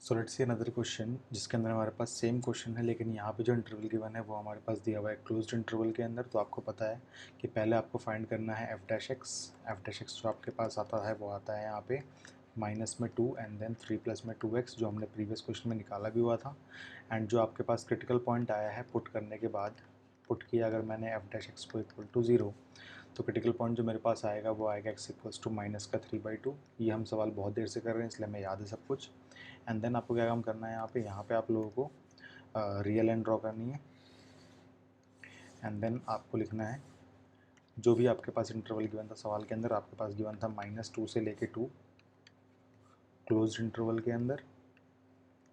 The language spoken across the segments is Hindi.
So let's see another question जिसके अंदर हमारे पास सेम क्वेश्चन है, लेकिन यहाँ पे जो इंटरवल गिवन है वो हमारे पास दिया हुआ है क्लोज्ड इंटरवल के अंदर। तो आपको पता है कि पहले आपको फाइंड करना है एफ डैश एक्स जो आपके पास आता है वो आता है यहाँ पे माइनस में 2 एंड देन 3 प्लस में 2x, जो हमने प्रीवियस क्वेश्चन में निकाला भी हुआ था। एंड जो आपके पास क्रिटिकल पॉइंट आया है पुट करने के बाद, पुट किया अगर मैंने एफ डैश एक्स को इक्वल टू 0, तो क्रिटिकल पॉइंट जो मेरे पास आएगा वो आएगा एक्स इक्वल्स टू माइनस का 3/2। ये हम सवाल बहुत देर से कर रहे हैं इसलिए हमें याद है सब कुछ। एंड देन आपको क्या काम करना है, यहाँ पे आप लोगों को रियल एंड ड्रॉ करनी है। एंड देन आपको लिखना है जो भी आपके पास इंटरवल गिवन था सवाल के अंदर, आपके पास गिवन था -2 से लेके 2 क्लोज्ड इंटरवल के अंदर।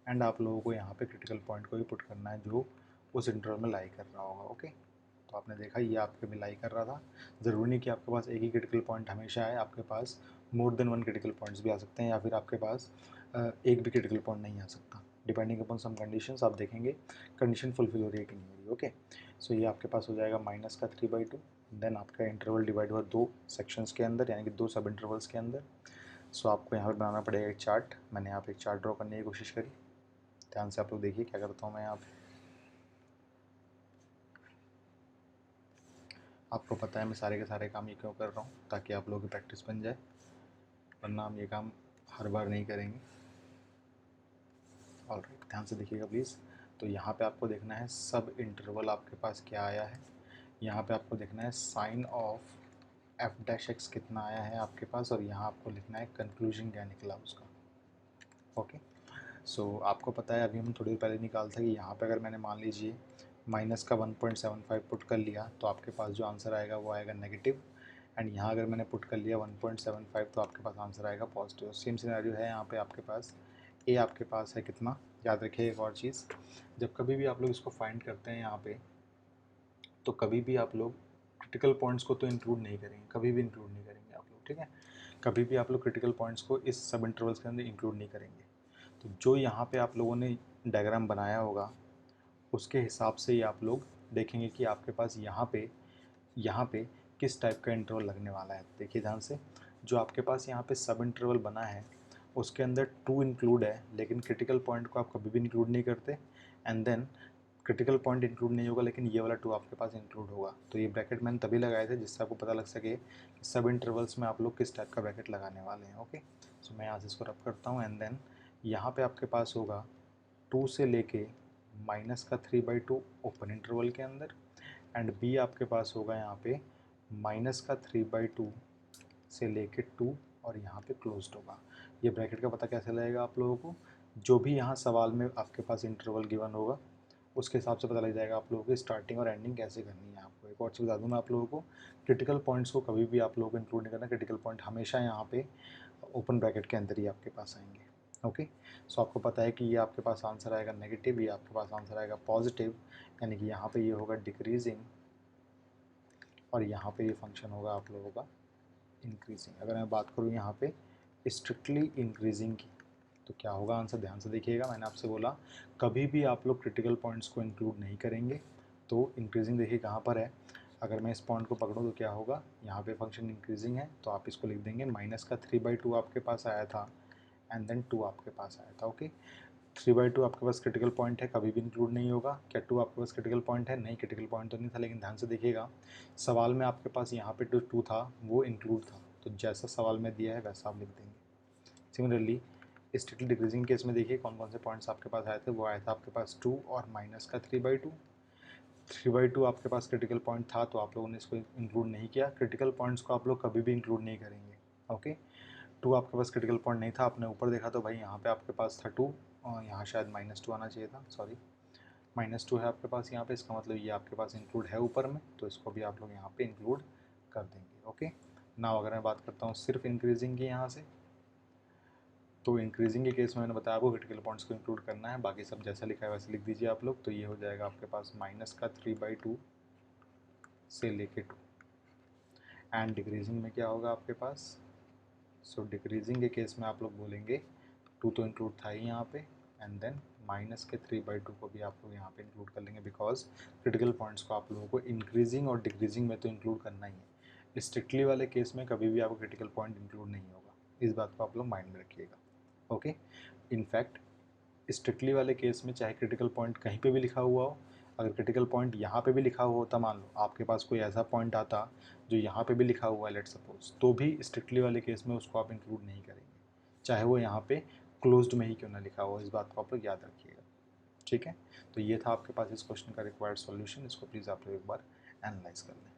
एंड आप लोगों को यहाँ पे क्रिटिकल पॉइंट को भी पुट करना है जो उस इंटरवल में लाई कर रहा होगा। ओके, तो आपने देखा ये आपके में लाई कर रहा था। ज़रूरी नहीं कि आपके पास एक ही क्रिटिकल पॉइंट हमेशा आए, आपके पास more than one critical points भी आ सकते हैं, या फिर आपके पास एक भी क्रिटिकल पॉइंट नहीं आ सकता। डिपेंडिंग अपॉन सम कंडीशंस आप देखेंगे कंडीशन फुलफिल हो रही है कि नहीं हो रही। ओके, सो ये आपके पास हो जाएगा माइनस का 3/2। देन आपका इंटरवल डिवाइड हुआ दो सेक्शंस के अंदर, यानी कि दो सब इंटरवल्स के अंदर। सो आपको यहाँ पर बनाना पड़ेगा एक चार्ट। मैंने यहाँ पे एक चार्ट ड्रॉ करने की कोशिश करी। ध्यान से आप लोग देखिए क्या करता हूँ मैं यहाँ पे। आपको पता है मैं सारे के सारे काम ये क्यों कर रहा हूँ, ताकि आप लोगों की प्रैक्टिस बन जाए, वरना हम ये काम हर बार नहीं करेंगे। ऑलराइट, ध्यान से देखिएगा प्लीज़। तो यहाँ पे आपको देखना है सब इंटरवल आपके पास क्या आया है। यहाँ पे आपको देखना है साइन ऑफ f'(x) कितना आया है आपके पास, और यहाँ आपको लिखना है कंक्लूजन क्या निकला उसका। ओके, सो आपको पता है अभी हम थोड़ी देर पहले निकाल था कि यहाँ पे अगर मैंने मान लीजिए माइनस का 1.75 पुट कर लिया तो आपके पास जो आंसर आएगा वो आएगा नेगेटिव। एंड यहाँ अगर मैंने पुट कर लिया 1.75 तो आपके पास आंसर आएगा पॉजिटिव। सेम सिनेरियो है यहाँ पे आपके पास। ए आपके पास है कितना, याद रखिए एक और चीज़, जब कभी भी आप लोग इसको फाइंड करते हैं यहाँ पे, तो कभी भी आप लोग क्रिटिकल पॉइंट्स को तो इंक्लूड नहीं करेंगे, कभी भी इंक्लूड नहीं करेंगे आप लोग, ठीक है। कभी भी आप लोग क्रिटिकल पॉइंट्स को इस सब इंटरवल्स के अंदर इंक्लूड नहीं करेंगे। तो जो यहाँ पे आप लोगों ने डायग्राम बनाया होगा उसके हिसाब से ही आप लोग देखेंगे कि आपके पास यहाँ पे किस टाइप का इंटरवल लगने वाला है। देखिए ध्यान से, जो आपके पास यहाँ पे सब इंटरवल बना है उसके अंदर 2 इंक्लूड है, लेकिन क्रिटिकल पॉइंट को आप कभी भी इंक्लूड नहीं करते। And then critical point include नहीं होगा लेकिन ये वाला 2 आपके पास इंक्लूड होगा। तो ये ब्रैकेट मैंने तभी लगाए थे जिससे आपको पता लग सके कि सब इंटरवल्स में आप लोग किस टाइप का ब्रैकेट लगाने वाले हैं। ओके, सो मैं यहाँ से इसको रब करता हूँ। एंड देन यहाँ पे आपके पास होगा 2 से लेके माइनस का 3/2 ओपन इंटरवल के अंदर, एंड बी आपके पास होगा यहाँ पे माइनस का 3/2 से लेके 2 और यहाँ पे क्लोज्ड होगा। ये ब्रैकेट का पता कैसे लगेगा आप लोगों को, जो भी यहाँ सवाल में आपके पास इंटरवल गिवन होगा उसके हिसाब से पता लग जाएगा आप लोगों की स्टार्टिंग और एंडिंग कैसे करनी है। आपको एक और चीज़ बता दूँ मैं आप लोगों को, क्रिटिकल पॉइंट्स को कभी भी आप लोगों को इंक्लूड नहीं करना। क्रिटिकल पॉइंट हमेशा यहाँ पे ओपन ब्रैकेट के अंदर ही आपके पास आएंगे। ओके, सो आपको पता है कि ये आपके पास आंसर आएगा नेगेटिव, ये आपके पास आंसर आएगा पॉजिटिव, यानी कि यहाँ पे ये होगा डिक्रीजिंग और यहाँ पे ये फंक्शन होगा आप लोगों का इंक्रीजिंग। अगर मैं बात करूँ यहाँ पे स्ट्रिक्टली इंक्रीजिंग की, तो क्या होगा आंसर, ध्यान से देखिएगा। मैंने आपसे बोला कभी भी आप लोग क्रिटिकल पॉइंट्स को इंक्लूड नहीं करेंगे। तो इंक्रीजिंग देखिए कहाँ पर है, अगर मैं इस पॉइंट को पकड़ूँ तो क्या होगा, यहाँ पे फंक्शन इंक्रीजिंग है तो आप इसको लिख देंगे माइनस का 3/2 आपके पास आया था एंड देन 2 आपके पास आया था। ओके, 3/2 आपके पास क्रिटिकल पॉइंट है, कभी भी इंक्लूड नहीं होगा। क्या 2 आपके पास क्रिटिकल पॉइंट है? नहीं, क्रिटिकल पॉइंट तो नहीं था, लेकिन ध्यान से देखिएगा सवाल में आपके पास यहाँ पे जो 2 था वो इंक्लूड था, तो जैसा सवाल में दिया है वैसा आप लिख देंगे। सिमिलरली स्ट्रिक्टली डिक्रीजिंग केस में देखिए कौन कौन से पॉइंट्स आपके पास आए थे। वो आया था आपके पास 2 और माइनस का 3/2। 3/2 आपके पास क्रिटिकल पॉइंट था तो आप लोगों ने इसको इंक्लूड नहीं किया। क्रिटिकल पॉइंट्स को आप लोग कभी भी इंक्लूड नहीं करेंगे। ओके, 2 आपके पास क्रिटिकल पॉइंट नहीं था, आपने ऊपर देखा तो भाई यहाँ पे आपके पास था 2 और यहाँ शायद -2 आना चाहिए था, सॉरी -2 है आपके पास यहाँ पे, इसका मतलब ये आपके पास इंक्लूड है ऊपर में, तो इसको भी आप लोग यहाँ पे इंक्लूड कर देंगे। ओके, नाउ अगर मैं बात करता हूँ सिर्फ इंक्रीजिंग की यहाँ से, तो इंक्रीजिंग के केस में मैंने बताया आपको क्रिटिकल पॉइंट्स को इंक्लूड करना है, बाकी सब जैसा लिखा है वैसे लिख दीजिए आप लोग। तो ये हो जाएगा आपके पास माइनस का 3/2 से लेके 2। एंड डिक्रीजिंग में क्या होगा आपके पास, सो डिक्रीजिंग के केस में आप लोग बोलेंगे 2 तो इंक्लूड था ही यहाँ पे, एंड देन माइनस के 3/2 को भी आप लोग यहाँ पे इंक्लूड कर लेंगे, बिकॉज क्रिटिकल पॉइंट्स को आप लोगों को इंक्रीजिंग और डिक्रीजिंग में तो इंक्लूड करना ही है। स्ट्रिक्टली वाले केस में कभी भी आपको क्रिटिकल पॉइंट इंक्लूड नहीं होगा, इस बात को आप लोग माइंड में रखिएगा। ओके, इनफैक्ट स्ट्रिक्टली वाले केस में चाहे क्रिटिकल पॉइंट कहीं पे भी लिखा हुआ हो, अगर क्रिटिकल पॉइंट यहाँ पे भी लिखा हुआ होता, मान लो आपके पास कोई ऐसा पॉइंट आता जो यहाँ पे भी लिखा हुआ है लेट सपोज, तो भी स्ट्रिक्टली वाले केस में उसको आप इंक्लूड नहीं करेंगे, चाहे वो यहाँ पे क्लोज्ड में ही क्यों ना लिखा हो। इस बात को आप लोग याद रखिएगा, ठीक है। तो ये था आपके पास इस क्वेश्चन का रिक्वायर्ड सॉल्यूशन, इसको प्लीज़ आप लोग एक बार एनालाइज कर लें।